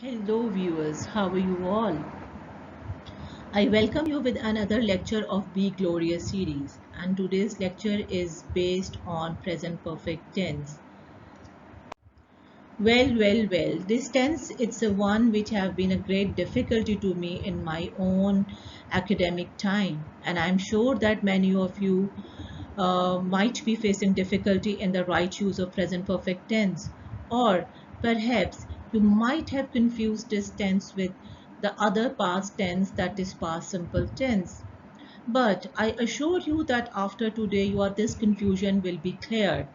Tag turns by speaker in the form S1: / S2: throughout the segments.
S1: Hello viewers, how are you all? I welcome you with another lecture of Be Glorious series, and today's lecture is based on present perfect tense. Well, this tense it's the one which have been a great difficulty to me in my own academic time, and I'm sure that many of you might be facing difficulty in the right use of present perfect tense, or perhaps you might have confused this tense with the other past tense, that is past simple tense. But I assure you that after today this confusion will be cleared.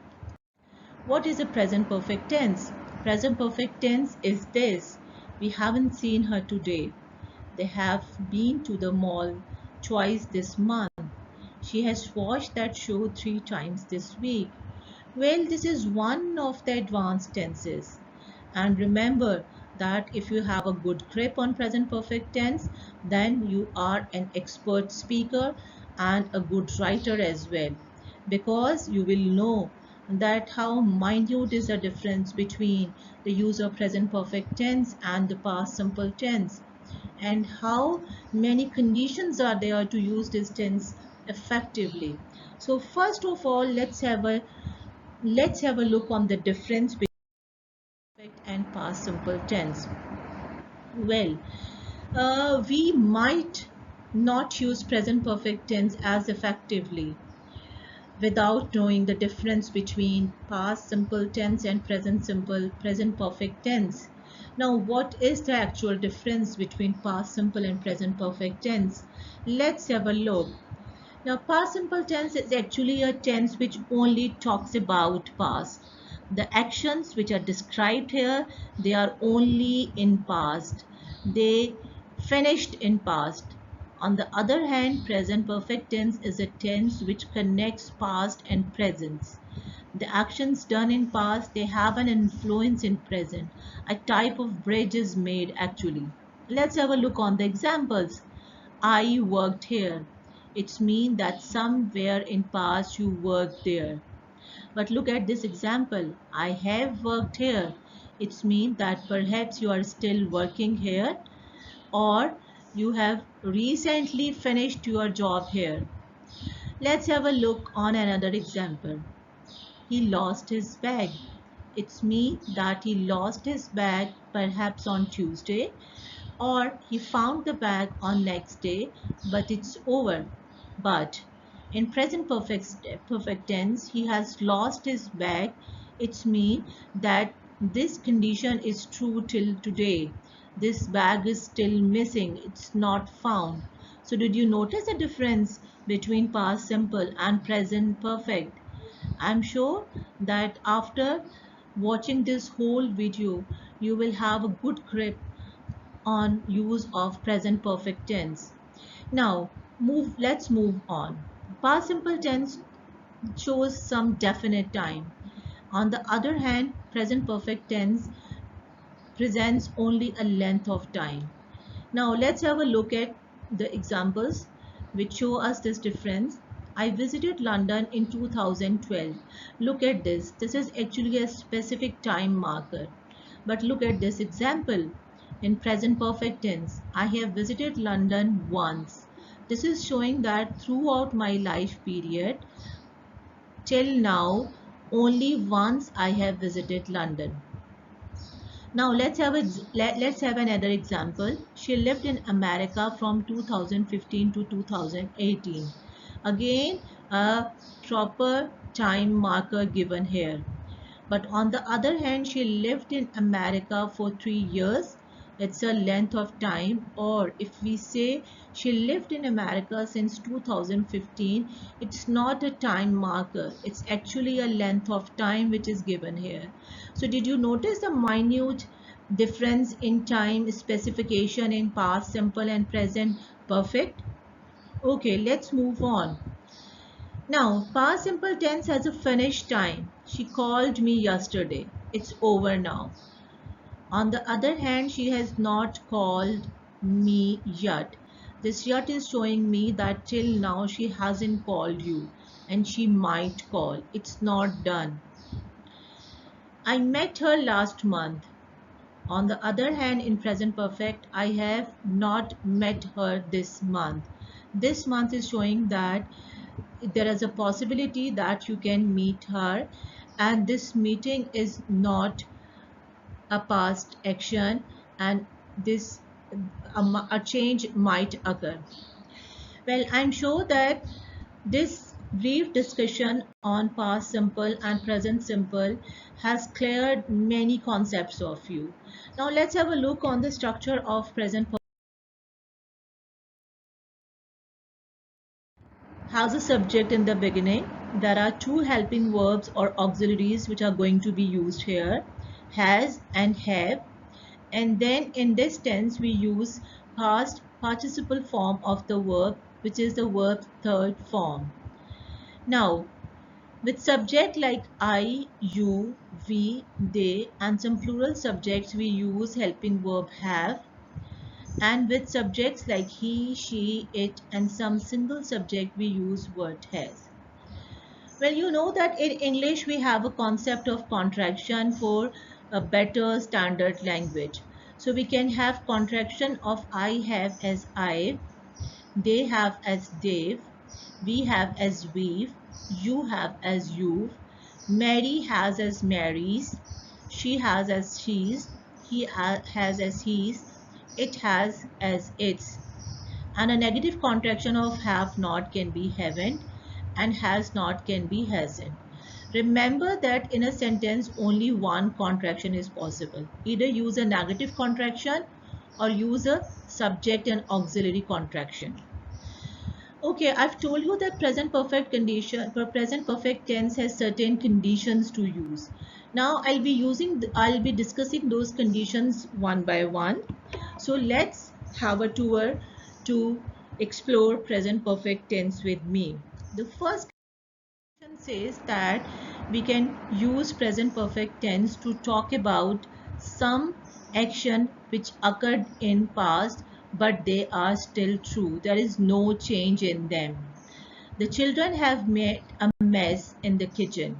S1: What is a present perfect tense? Present perfect tense is this. We haven't seen her today. They have been to the mall twice this month. She has watched that show 3 times this week. Well, this is one of the advanced tenses. And remember that if you have a good grip on present perfect tense, then you are an expert speaker and a good writer as well. Because you will know that how minute is the difference between the use of present perfect tense and the past simple tense, and how many conditions are there to use this tense effectively. So first of all, let's have a look on the difference between perfect and past simple tense. Well, we might not use present perfect tense as effectively without knowing the difference between past simple tense and present perfect tense. Now, what is the actual difference between past simple and present perfect tense? Let's have a look. Now, past simple tense is actually a tense which only talks about past. The actions which are described here, they are only in past. They finished in past. On the other hand, present perfect tense is a tense which connects past and present. The actions done in past, they have an influence in present. A type of bridge is made actually. Let's have a look on the examples. I worked here. It's mean that somewhere in past you worked there. But look at this example. I have worked here. It's mean that perhaps you are still working here, or you have recently finished your job here. Let's have a look on another example. He lost his bag. It's mean that he lost his bag perhaps on Tuesday, or he found the bag on next day, but it's over. But in present perfect tense, he has lost his bag. It's mean that this condition is true till today. This bag is still missing. It's not found. So did you notice the difference between past simple and present perfect? I'm sure that after watching this whole video, you will have a good grip on use of present perfect tense. Now, let's move on. Past simple tense shows some definite time. On the other hand, present perfect tense presents only a length of time. Now, let's have a look at the examples which show us this difference. I visited London in 2012. Look at this. This is actually a specific time marker. But look at this example. In present perfect tense, I have visited London once. This is showing that throughout my life period, till now, only once I have visited London. Now let's have another example. She lived in America from 2015 to 2018. Again, a proper time marker given here. But on the other hand, she lived in America for 3 years. It's a length of time. Or if we say she lived in America since 2015, it's not a time marker. It's actually a length of time which is given here. So did you notice the minute difference in time specification in past simple and present perfect? Okay, let's move on. Now, past simple tense has a finished time. She called me yesterday. It's over now. On the other hand, she has not called me yet. This yet is showing me that till now she hasn't called you, and she might call. It's not done. I met her last month. On the other hand, in present perfect, I have not met her this month. This month is showing that there is a possibility that you can meet her, and this meeting is not a past action, and this a change might occur. Well, I'm sure that this brief discussion on past simple and present simple has cleared many concepts of you. Now let's have a look on the structure of present perfect. Has a subject in the beginning. There are two helping verbs or auxiliaries which are going to be used here, has and have. And then in this tense we use past participle form of the verb, which is the verb third form. Now with subject like I, you, we, they, and some plural subjects, we use helping verb have. And with subjects like he, she, it, and some single subject, we use word has. Well, you know that in English we have a concept of contraction for a better standard language. So we can have contraction of I have as I, they have as they've, we have as we've, you have as you've, Mary has as Mary's, she has as she's, he has as he's, it has as its. And a negative contraction of have not can be haven't, and has not can be hasn't. Remember that in a sentence only one contraction is possible. Either use a negative contraction or use a subject and auxiliary contraction. Okay, I've told you that present perfect tense has certain conditions to use. Now I'll be discussing those conditions one by one. So let's have a tour to explore present perfect tense with me. The first says that we can use present perfect tense to talk about some action which occurred in past but they are still true. There is no change in them. The children have made a mess in the kitchen.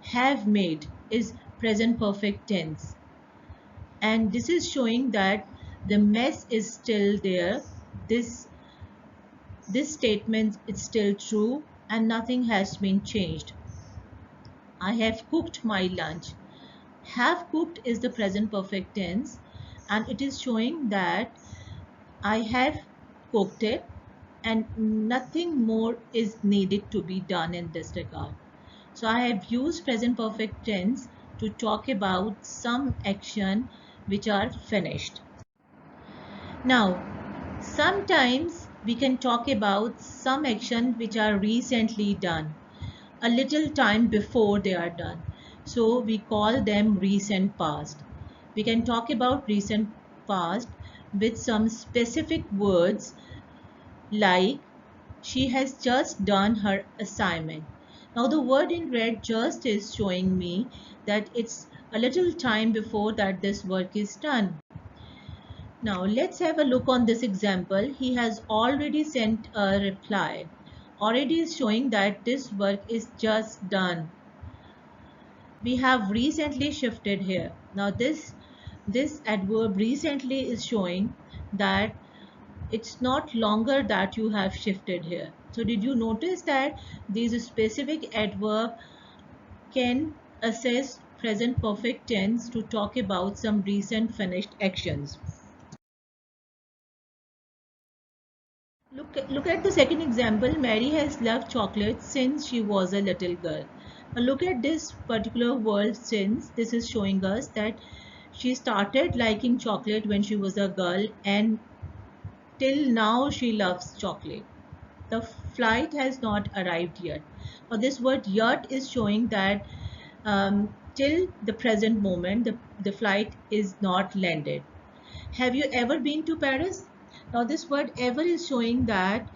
S1: Have made is present perfect tense, and this is showing that the mess is still there. This this statement is still true and nothing has been changed. I have cooked my lunch. Have cooked is the present perfect tense, and it is showing that I have cooked it and nothing more is needed to be done in this regard. So I have used present perfect tense to talk about some action which are finished. Now, sometimes we can talk about some action which are recently done, a little time before they are done. So we call them recent past. We can talk about recent past with some specific words like she has just done her assignment. Now the word in red just is showing me that it's a little time before that this work is done. Now let's have a look on this example. He has already sent a reply. Already is showing that this work is just done. We have recently shifted here. Now this adverb recently is showing that it's not longer that you have shifted here. So did you notice that these specific adverb can assess present perfect tense to talk about some recent finished actions? Look at the second example. Mary has loved chocolate since she was a little girl. Now look at this particular word since. This is showing us that she started liking chocolate when she was a girl and till now she loves chocolate. The flight has not arrived yet. Now this word yet is showing that till the present moment the flight is not landed. Have you ever been to Paris? Now this word ever is showing that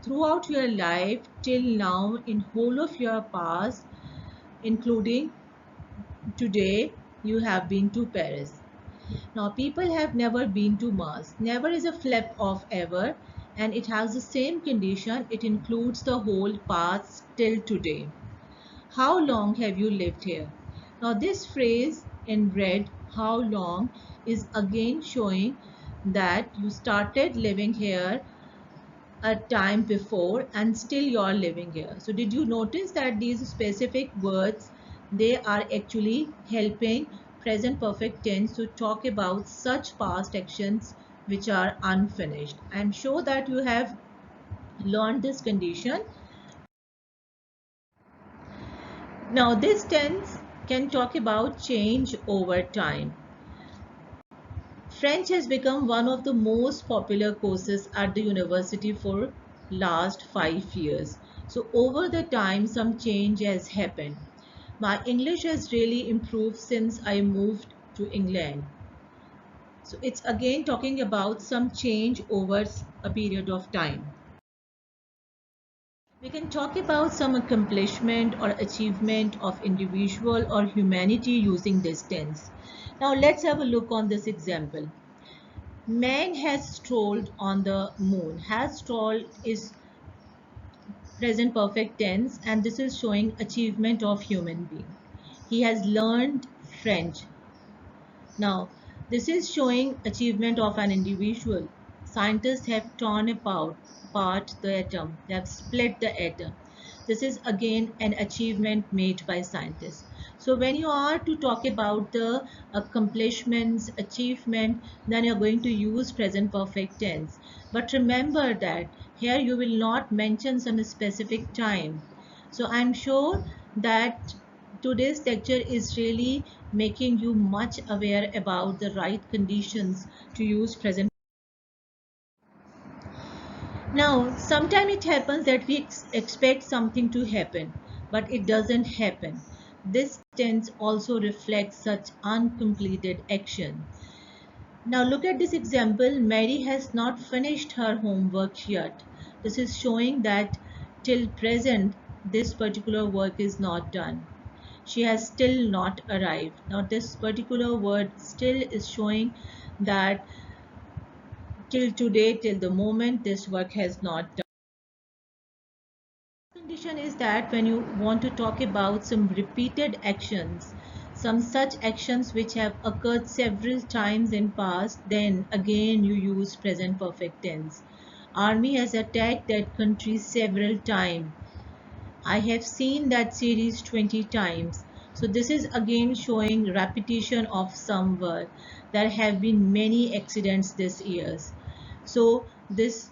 S1: throughout your life till now in whole of your past including today you have been to Paris. Now people have never been to Mars. Never is a flip of ever and it has the same condition. It includes the whole past till today. How long have you lived here? Now this phrase in red how long is again showing that you started living here a time before and still you're living here. So did you notice that these specific words, they are actually helping present perfect tense to talk about such past actions which are unfinished? I'm sure that you have learned this condition. Now this tense can talk about change over time. French has become one of the most popular courses at the university for last 5 years. So over the time some change has happened. My English has really improved since I moved to England. So it's again talking about some change over a period of time. We can talk about some accomplishment or achievement of individual or humanity using this tense. Now let's have a look on this example. Man has strolled on the moon. Has strolled is present perfect tense, and this is showing achievement of human being. He has learned French. Now, this is showing achievement of an individual. Scientists have torn apart the atom. They have split the atom. This is again an achievement made by scientists. So when you are to talk about the accomplishments, achievement, then you're going to use present perfect tense. But remember that here you will not mention some specific time. So I'm sure that today's lecture is really making you much aware about the right conditions to use present. Now, sometimes it happens that we expect something to happen, but it doesn't happen. This tense also reflects such uncompleted action. Now look at this example. Mary has not finished her homework yet. This is showing that till present this particular work is not done. She has still not arrived. Now this particular word still is showing that till today, till the moment, this work has not done. Condition is that when you want to talk about some repeated actions, some such actions which have occurred several times in past, then again you use present perfect tense. Army has attacked that country several times. I have seen that series 20 times. So this is again showing repetition of some word. There have been many accidents this years. So this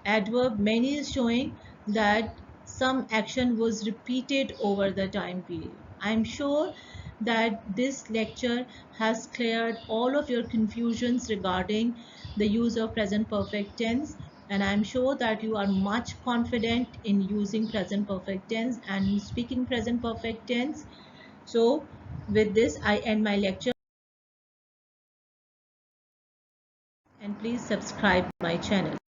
S1: adverb many is showing that some action was repeated over the time period. I'm sure that this lecture has cleared all of your confusions regarding the use of present perfect tense, and I'm sure that you are much confident in using present perfect tense and speaking present perfect tense. So with this I end my lecture, and please subscribe my channel.